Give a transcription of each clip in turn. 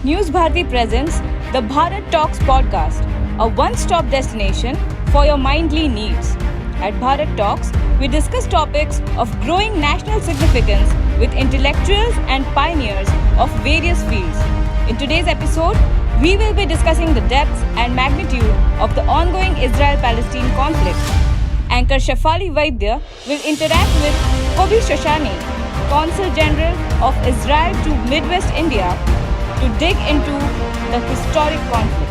News Bharati presents the Bharat Talks podcast, a one stop destination for your mindly needs. At Bharat Talks, we discuss topics of growing national significance with intellectuals and pioneers of various fields. In today's episode, we will be discussing the depths and magnitude of the ongoing Israel Palestine conflict. Anchor Shafali Vaidya will interact with Kobbi Shoshani, Consul General of Israel to Midwest India, to dig into the historic conflict.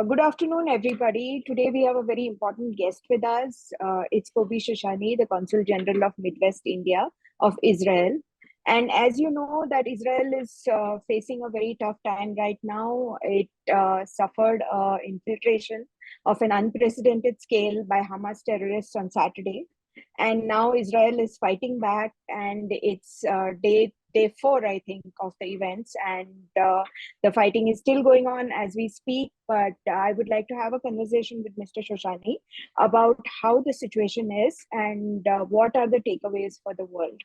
Good afternoon, everybody. Today we have a very important guest with us. It's Kobbi Shoshani, the Consul General of Midwest India of Israel. And as you know, that Israel is facing a very tough time right now. It suffered infiltration of an unprecedented scale by Hamas terrorists on Saturday. And now Israel is fighting back, and it's day four, I think, of the events. And the fighting is still going on as we speak, but I would like to have a conversation with Mr. Shoshani about how the situation is and what are the takeaways for the world.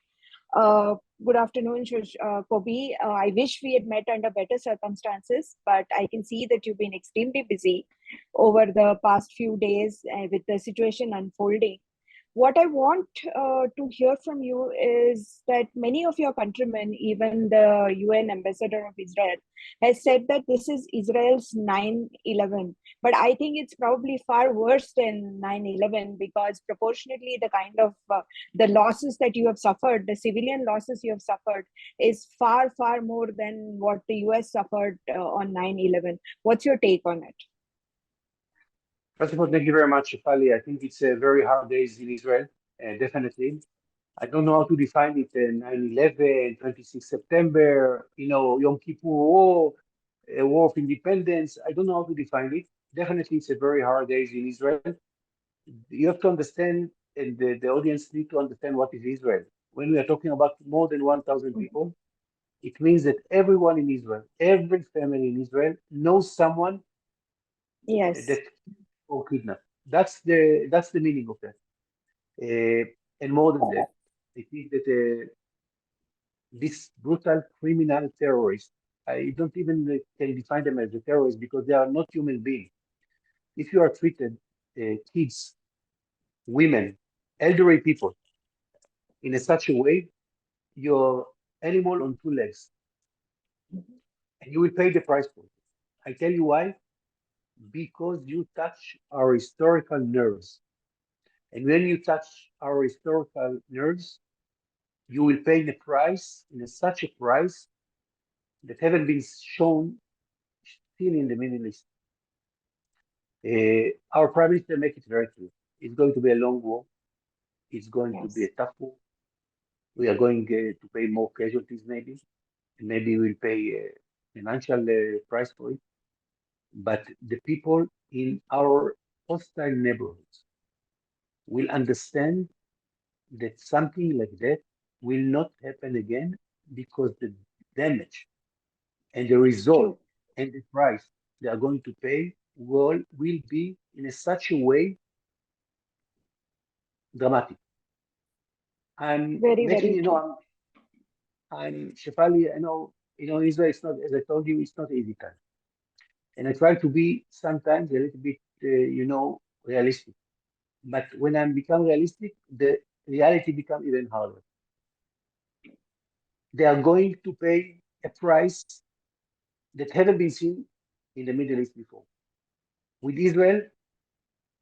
Good afternoon, Kobbi. I wish we had met under better circumstances, but I can see that you've been extremely busy over the past few days with the situation unfolding. What I want to hear from you is that many of your countrymen, even the UN ambassador of Israel, has said that this is Israel's 9/11. But I think it's probably far worse than 9/11 because proportionately the kind of the losses that you have suffered, the civilian losses you have suffered, is far, far more than what the US suffered on 9/11. What's your take on it? First of all, thank you very much, Shafali. I think it's a very hard days in Israel, definitely. I don't know how to define it, 9/11, 26 September, Yom Kippur War, a war of independence. I don't know how to define it. Definitely, it's a very hard days in Israel. You have to understand, and the audience need to understand what is Israel. When we are talking about more than 1,000 people, it means that everyone in Israel, every family in Israel knows someone Yes. that or kidnapped. That's the meaning of that. And more than that, I think that this brutal criminal terrorists, I don't even can define them as a terrorist because they are not human beings. If you are treated kids, women, elderly people in a such a way, you're animal on two legs, and you will pay the price for it. I tell you why. Because you touch our historical nerves. And when you touch our historical nerves, you will pay the price in such a price that haven't been shown still in the Middle East. Our Prime Minister make it very clear. It's going to be a long war. It's going to be a Yes. tough war. We are going to pay more casualties, maybe, and maybe we'll pay a financial price for it. But the people in our hostile neighborhoods will understand that something like that will not happen again because the damage and the result True. and the price they are going to pay will be in such a way dramatic. I'm Very, making, very true. I'm Shefali, Israel, it's not, as I told you, it's not easy time. And I try to be sometimes a little bit, realistic. But when I become realistic, the reality become even harder. They are going to pay a price that haven't been seen in the Middle East before. With Israel,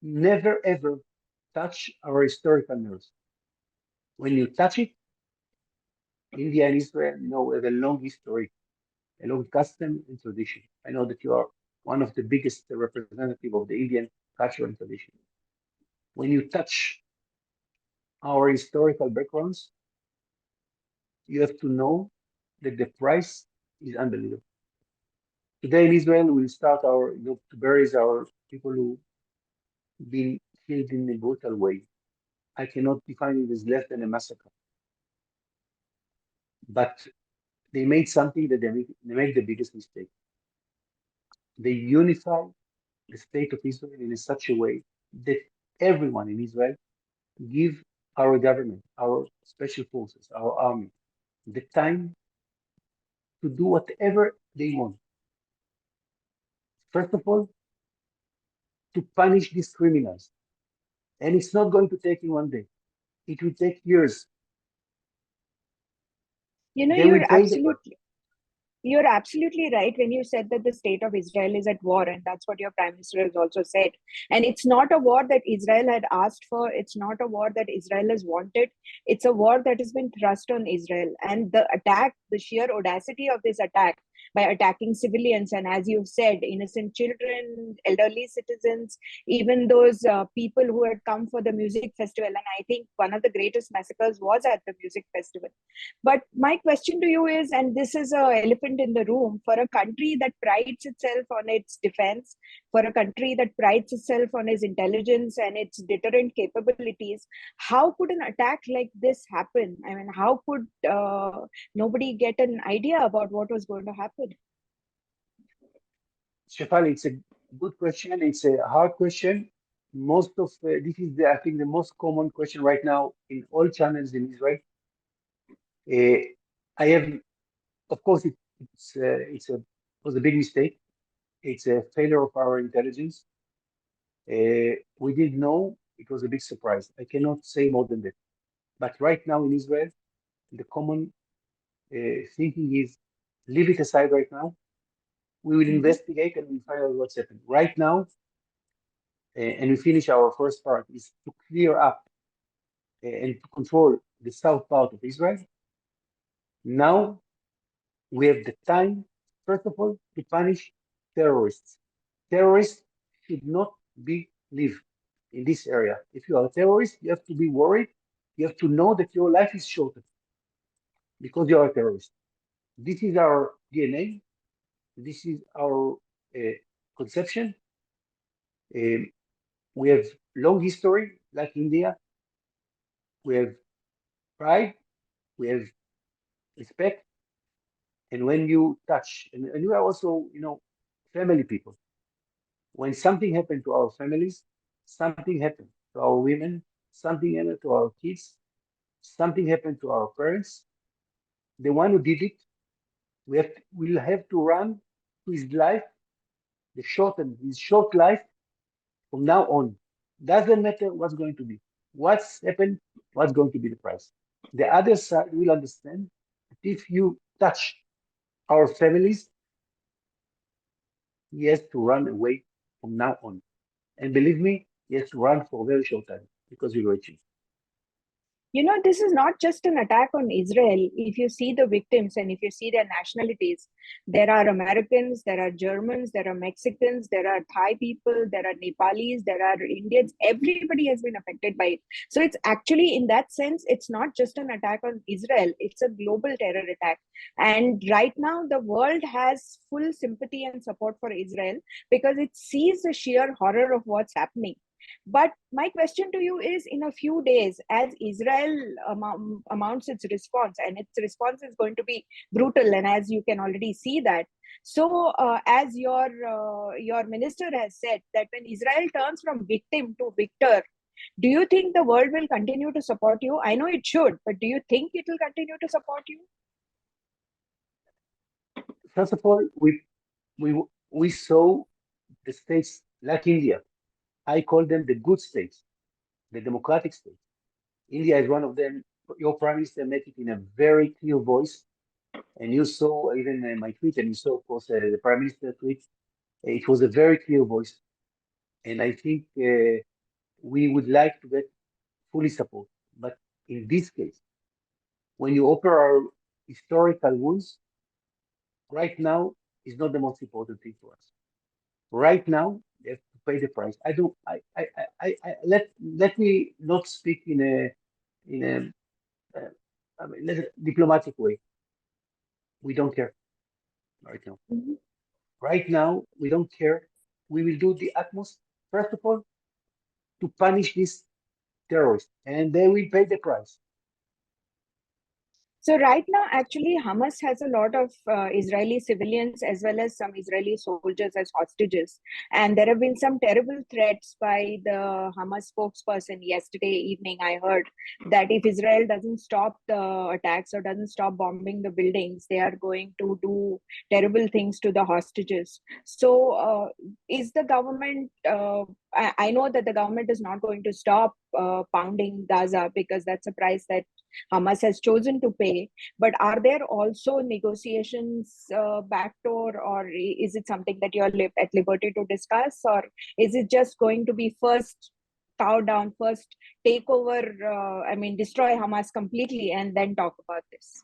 never ever touch our historical nerves. When you touch it, India and Israel, have a long history, a long custom and tradition. I know that you are one of the biggest representative of the Indian culture and tradition. When you touch our historical backgrounds, you have to know that the price is unbelievable. Today in Israel, we'll start to bury our people who been killed in a brutal way. I cannot define it as less than a massacre. But they made something that they made the biggest mistake. They unify the state of Israel in such a way that everyone in Israel give our government, our special forces, our army, the time to do whatever they want. First of all, to punish these criminals. And it's not going to take in one day. It will take years. You know, They will pay the price. you're absolutely right when you said that the state of Israel is at war, and that's what your prime minister has also said. And it's not a war that Israel had asked for, it's not a war that Israel has wanted. It's a war that has been thrust on Israel. And the attack, the sheer audacity of this attack by attacking civilians, and as you've said, innocent children, elderly citizens, even those people who had come for the music festival. And I think one of the greatest massacres was at the music festival. But my question to you is, and this is a elephant in the room, for a country that prides itself on its defense, for a country that prides itself on its intelligence and its deterrent capabilities, how could an attack like this happen? I mean, how could nobody get an idea about what was going to happen? Shefali, it's a good question. It's a hard question. Most of this is, I think, the most common question right now in all channels in Israel. I have, of course, it was a big mistake. It's a failure of our intelligence. We didn't know. It was a big surprise. I cannot say more than that. But right now in Israel, the common thinking is leave it aside right now. We will investigate and we'll find out what's happened. Right now, and we finish our first part, is to clear up and to control the south part of Israel. Now we have the time, first of all, to punish terrorists. Terrorists should not be live in this area. If you are a terrorist, you have to be worried. You have to know that your life is shortened because you are a terrorist. This is our DNA. This is our conception. We have long history, like India. We have pride. We have respect. And when you touch, and we are also, family people. When something happened to our families, something happened to our women, something happened to our kids, something happened to our parents. The one who did it, will have to run to his life, his short life from now on. Doesn't matter what's going to be. What's happened, what's going to be the price. The other side will understand that if you touch our families, he has to run away from now on. And believe me, he has to run for a very short time because we're reaching. You know, this is not just an attack on Israel. If you see the victims and if you see their nationalities, there are Americans, there are Germans, there are Mexicans, there are Thai people, there are Nepalis, there are Indians. Everybody has been affected by it. So it's actually, in that sense, it's not just an attack on Israel, it's a global terror attack. And right now, the world has full sympathy and support for Israel because it sees the sheer horror of what's happening. But my question to you is, in a few days, as Israel mounts its response, and its response is going to be brutal, and as you can already see that. So, as your minister has said, that when Israel turns from victim to victor, do you think the world will continue to support you? I know it should, but do you think it will continue to support you? First of all, we saw the states like India. I call them the good states, the democratic states. India is one of them. Your prime minister made it in a very clear voice. And you saw even my tweet, and you saw, of course, the prime minister tweet. It was a very clear voice. And I think we would like to get fully support. But in this case, when you open our historical wounds, right now is not the most important thing for us. Right now, they have to pay the price. I don't. Let me not speak in a diplomatic way. We don't care right now. Mhm. Right now, we don't care. We will do the utmost, first of all, to punish these terrorists, and they will pay the price. So right now, actually, Hamas has a lot of Israeli civilians as well as some Israeli soldiers as hostages. And there have been some terrible threats by the Hamas spokesperson yesterday evening. I heard that if Israel doesn't stop the attacks or doesn't stop bombing the buildings, they are going to do terrible things to the hostages. So is the government, I know that the government is not going to stop pounding Gaza because that's a price that Hamas has chosen to pay. But are there also negotiations backdoor, or is it something that you're at liberty to discuss, or is it just going to be first cow down, first take over? I mean, destroy Hamas completely, and then talk about this.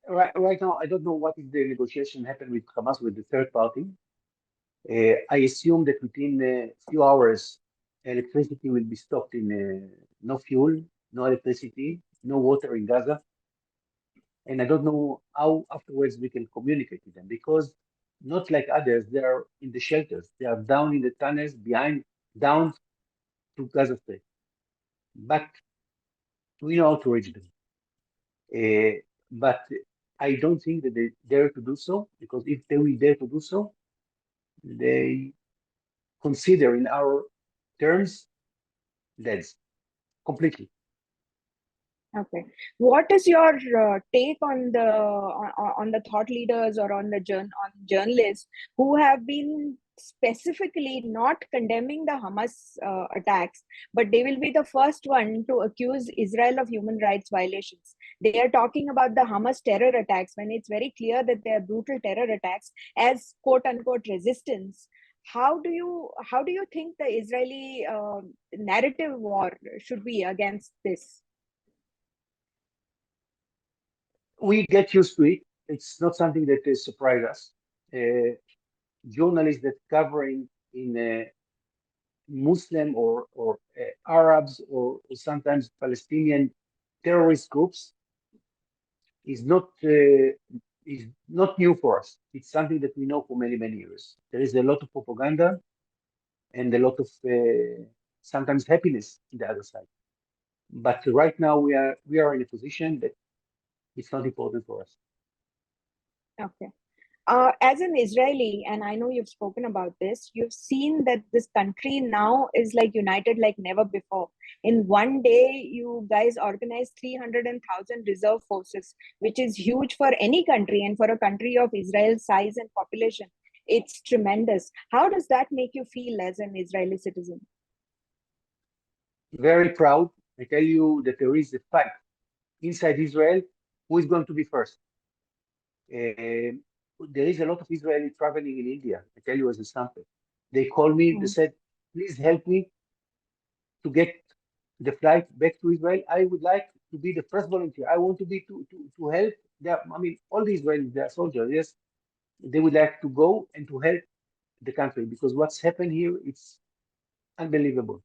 Right now, I don't know what is the negotiation happened with Hamas with the third party. I assume that within a few hours, electricity will be stopped in no fuel, no electricity, no water in Gaza. And I don't know how afterwards we can communicate with them because not like others, they are in the shelters. They are down in the tunnels behind, down to Gaza State. But we know how to reach them. But I don't think that they dare to do so because if they will dare to do so, they consider in our terms dead completely. Okay. What is your take on the thought leaders or on on journalists who have been specifically not condemning the Hamas attacks, but they will be the first one to accuse Israel of human rights violations? They are talking about the Hamas terror attacks when it's very clear that they are brutal terror attacks as quote unquote resistance. How do you think the Israeli narrative war should be against this? We get used to it. It's not something that surprise us. Journalists that covering in Muslim or Arabs or sometimes Palestinian terrorist groups is not new for us. It's something that we know for many years. There is a lot of propaganda and a lot of sometimes happiness in the other side. But right now we are in a position that it's not important for us. Okay. As an Israeli, and I know you've spoken about this, you've seen that this country now is like united like never before. In one day, you guys organized 300,000 reserve forces, which is huge for any country and for a country of Israel's size and population. It's tremendous. How does that make you feel as an Israeli citizen? Very proud. I tell you that there is a fight inside Israel who is going to be first. There is a lot of Israeli traveling in India. I tell you as a sample. They called me, they Mm. said, please help me to get the flight back to Israel. I would like to be the first volunteer. I want to be to help. I mean, all the Israelis, they are soldiers. Yes, they would like to go and to help the country because what's happened here, it's unbelievable.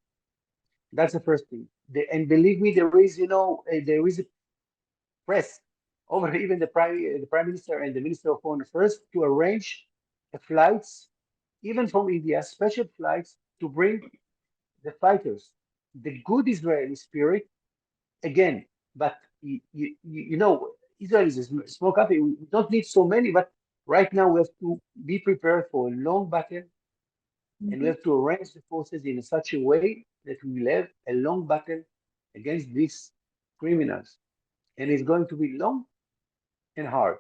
That's the first thing. And believe me, there is a press over even the prime minister and the minister of foreign affairs to arrange flights, even from India, special flights to bring the fighters, the good Israeli spirit again. But Israel is a small country. We don't need so many, but right now we have to be prepared for a long battle, and we Mhm. have to arrange the forces in such a way that we will have a long battle against these criminals. And it's going to be long and hard.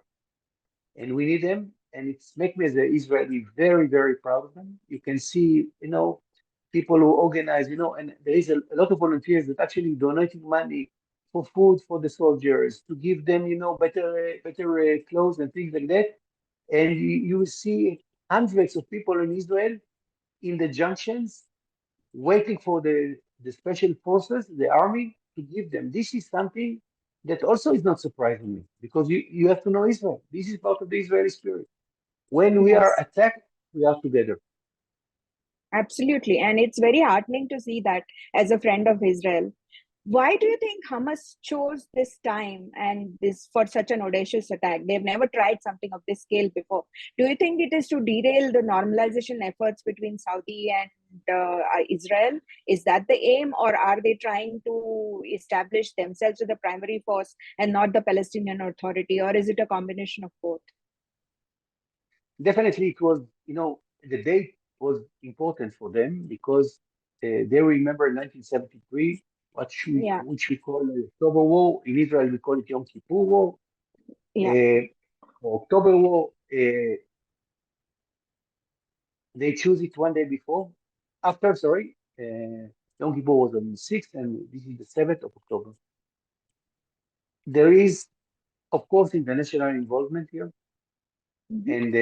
And we need them. And it's make me as an Israeli very proud of them. You can see, people who organize, and there is a lot of volunteers that actually donating money for food for the soldiers to give them, better clothes and things like that. And you will see hundreds of people in Israel in the junctions waiting for the special forces, the army, to give them. This is something that also is not surprising me because you have to know Israel. This is part of the Israeli spirit. When we are Yes. attacked, we are together. Absolutely. And it's very heartening to see that as a friend of Israel. Why do you think Hamas chose this time and this for such an audacious attack? They've never tried something of this scale before. Do you think it is to derail the normalization efforts between Saudi and Israel? Is that the aim, or are they trying to establish themselves as the primary force and not the Palestinian Authority, or is it a combination of both? Definitely, it was, the date was important for them because they remember 1973, Yeah, which we call the October War. In Israel, we call it Yom Kippur War. yeah. Uh, October War, they choose it one day before. After, sorry, Yom Kippur was on the 6th, and this is the 7th of October. There is, of course, international involvement here, Hmm. and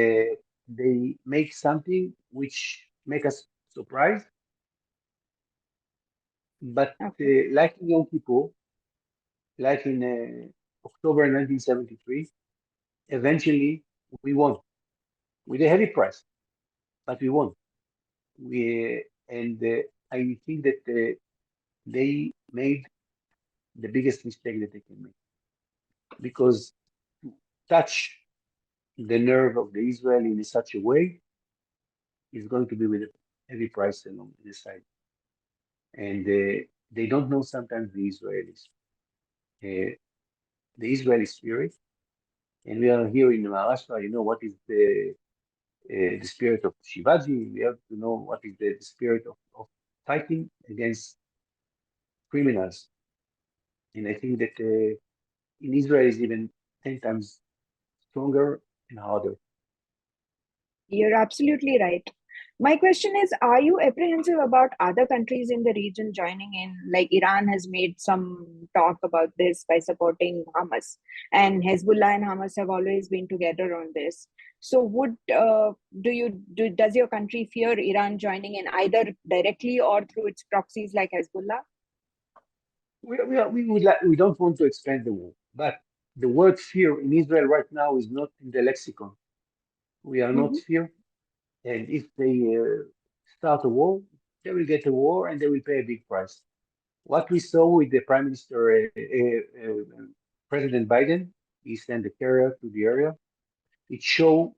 they make something which make us surprised. But Okay. like in Yom Kippur, like in October 1973, eventually we won with a heavy price, but we won. And I think that they made the biggest mistake that they can make because to touch the nerve of the Israel in such a way is going to be with a heavy price along the side. And they don't know sometimes uh, the Israeli spirit. And we are here in Maharashtra, what is the spirit of Shivaji. We have to know what is the spirit of fighting against criminals. And I think that in Israel is even 10 times stronger and harder. You're absolutely right. My question is, are you apprehensive about other countries in the region joining in? Like Iran has made some talk about this by supporting Hamas, and Hezbollah and Hamas have always been together on this. So, does your country fear Iran joining in either directly or through its proxies like Hezbollah? We don't want to expand the war, but the word fear in Israel right now is not in the lexicon. We are not Hmm. fear. And if they start a war, they will get a war and they will pay a big price. What we saw with the Prime Minister, President Biden, he sent a carrier to the area. It showed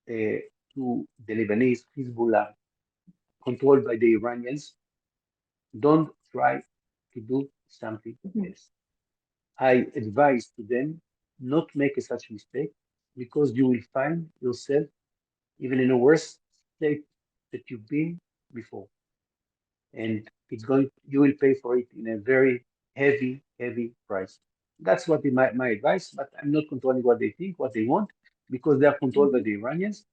to the Lebanese Hezbollah, controlled by the Iranians, don't try to do something Hmm. else. I advise to them not make such mistake because you will find yourself even in a worse state that you've been before. And you will pay for it in a very heavy price. That's what my advice, but I'm not controlling what they think, what they want, because they are controlled by Hmm. the Iranians.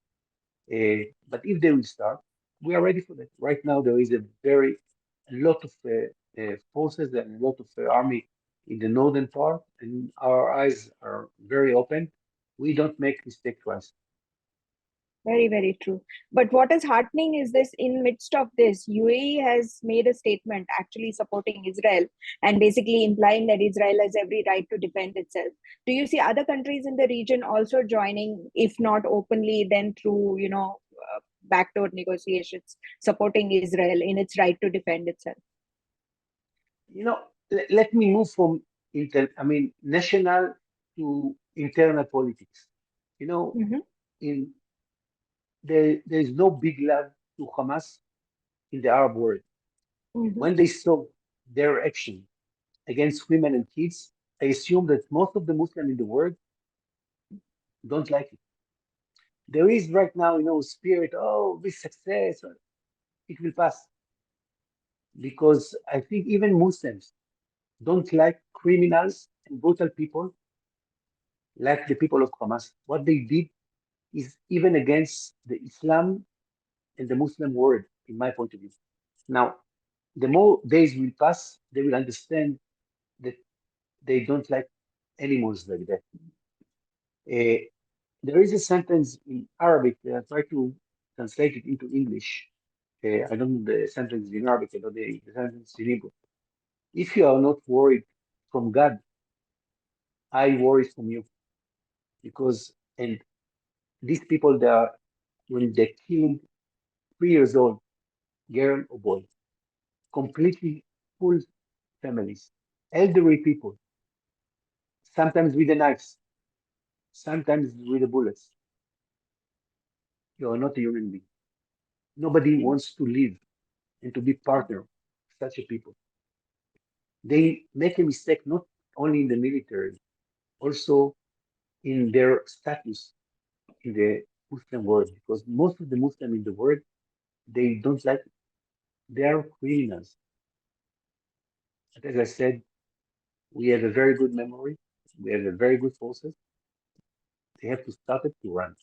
But if they will start, we are ready for that. Right now, there is a lot of forces and a lot of army in the northern part, and our eyes are very open. We don't make mistake twice. Very, very true. But what is heartening is this: in midst of this, UAE has made a statement actually supporting Israel and basically implying that Israel has every right to defend itself. Do you see other countries in the region also joining, if not openly, then through, backdoor negotiations, supporting Israel in its right to defend itself? You know, let me move from national to internal politics. You know, Hmm. in there is no big love to Hamas in the Arab world. Hmm. When they saw their action against women and kids, I assume that most of the Muslims in the world don't like it. There is right now, spirit, oh, this success, it will pass. Because I think even Muslims don't like criminals and brutal people like the people of Hamas. What they did is even against the Islam and the Muslim world, in my point of view. Now, the more days will pass, they will understand that they don't like animals like that. Uh, there is a sentence in Arabic that I try to translate it into English. I don't know the sentence in Arabic, I know the sentence in Hebrew. If you are not worried from God, I worry from you. Because, and these people, they are, when they killing 3 years old, girl or boy, completely full families, elderly people, sometimes with the knives, sometimes with the bullets. You are not a human being. Nobody wants to live and to be partner of such a people. they make a mistake not only in the military, also in their status in the Muslim world, because most of the Muslims in the world, they don't like it. They are criminals. But as I said, we have a very good memory. We have a very good forces. They have to stop it to run.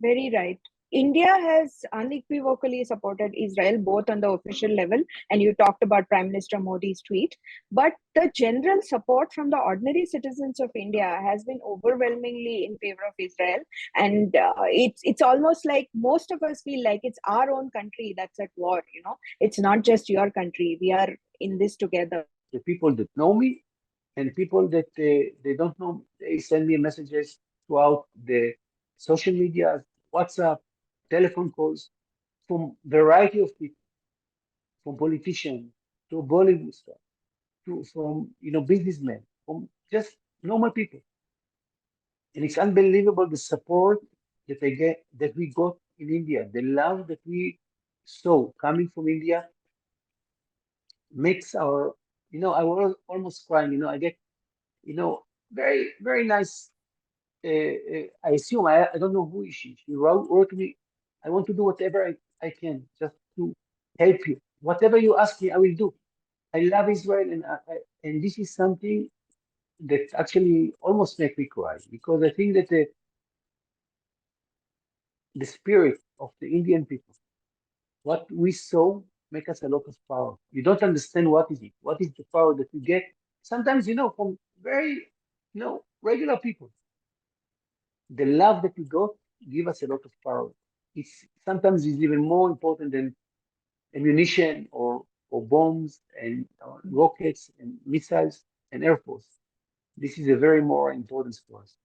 Very right. India has unequivocally supported Israel both on the official level, and you talked about Prime Minister Modi's tweet, but the general support from the ordinary citizens of India has been overwhelmingly in favor of Israel. And it's almost like most of us feel like it's our own country that's at war. It's not just your country. We are in this together. The people that know me and people that they don't know, they send me messages throughout the social media, WhatsApp, telephone calls from variety of people, from politicians to Bollywood stars, from businessmen, from just normal people. And it's unbelievable the support that we got in India, the love that we saw coming from India makes I was almost crying. I get very very nice. I assume I don't know who is she. She wrote to me. I want to do whatever I can just to help you. Whatever you ask me, I will do. I love Israel, and this is something that actually almost make me cry, because I think that the spirit of the Indian people, what we saw, make us a lot of power. You don't understand what is it. What is the power that you get? Sometimes, from very, regular people. The love that we got give us a lot of power. It's sometimes is even more important than ammunition or bombs and rockets and missiles and air force. This is a very more importance for us.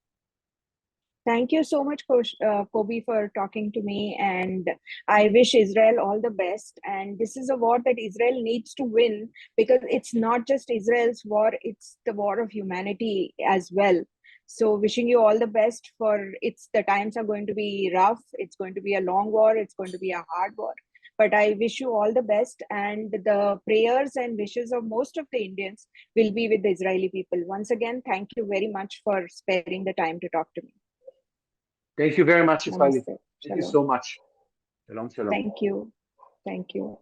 Thank you so much, Kobbi, for talking to me. And I wish Israel all the best. And this is a war that Israel needs to win, because it's not just Israel's war, it's the war of humanity as well. So wishing you all the best for the times are going to be rough. It's going to be a long war. It's going to be a hard war. But I wish you all the best. And the prayers and wishes of most of the Indians will be with the Israeli people. Once again, thank you very much for sparing the time to talk to me. Thank you very much, Shefali. Namaste. Thank you Shalom. so much. Shalom, shalom. Thank you. Thank you.